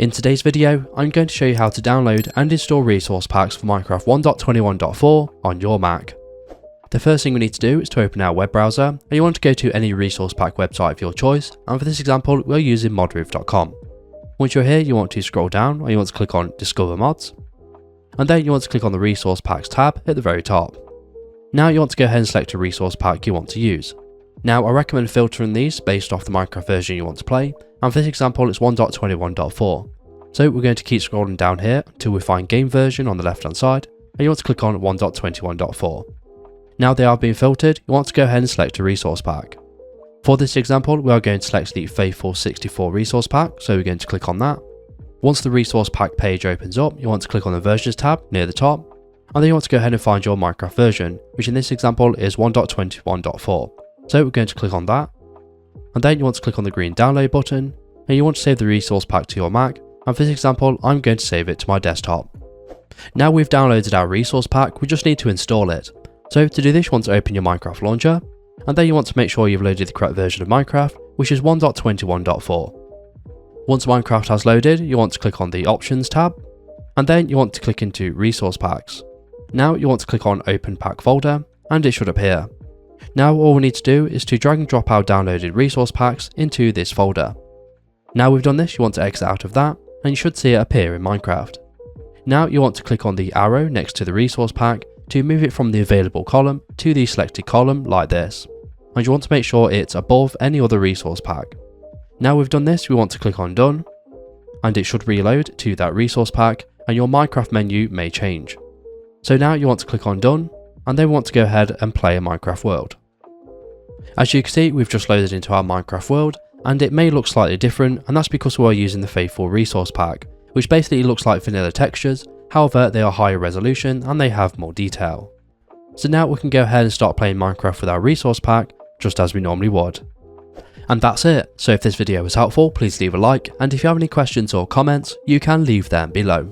In today's video, I'm going to show you how to download and install resource packs for Minecraft 1.21.4 on your Mac. The first thing we need to do is to open our web browser, and you want to go to any resource pack website of your choice, and for this example we're using modroof.com. Once you're here, you want to scroll down and you want to click on Discover Mods, and then you want to click on the Resource Packs tab at the very top. Now you want to go ahead and select a resource pack you want to use. Now I recommend filtering these based off the Minecraft version you want to play, and for this example it's 1.21.4. So we're going to keep scrolling down here until we find game version on the left hand side, and you want to click on 1.21.4. Now they are being filtered, you want to go ahead and select a resource pack. For this example we are going to select the Faithful 64 resource pack, so we're going to click on that. Once the resource pack page opens up, you want to click on the versions tab near the top, and then you want to go ahead and find your Minecraft version, which in this example is 1.21.4. So we're going to click on that, and then you want to click on the green download button, and you want to save the resource pack to your Mac, and for this example I'm going to save it to my desktop. Now we've downloaded our resource pack, we just need to install it. So to do this you want to open your Minecraft launcher, and then you want to make sure you've loaded the correct version of Minecraft, which is 1.21.4. Once Minecraft has loaded, you want to click on the Options tab, and then you want to click into Resource Packs. Now you want to click on Open Pack Folder, and it should appear. Now all we need to do is to drag and drop our downloaded resource packs into this folder. Now we've done this, you want to exit out of that, and you should see it appear in Minecraft. Now you want to click on the arrow next to the resource pack to move it from the available column to the selected column like this, and you want to make sure it's above any other resource pack. Now we've done this, we want to click on Done, and it should reload to that resource pack, and your Minecraft menu may change. So now you want to click on Done, and then we want to go ahead and play a Minecraft world. As you can see, we've just loaded into our Minecraft world, and it may look slightly different, and that's because we're using the Faithful resource pack, which basically looks like vanilla textures, however they are higher resolution and they have more detail. So now we can go ahead and start playing Minecraft with our resource pack, just as we normally would. And that's it. So if this video was helpful, please leave a like, and if you have any questions or comments, you can leave them below.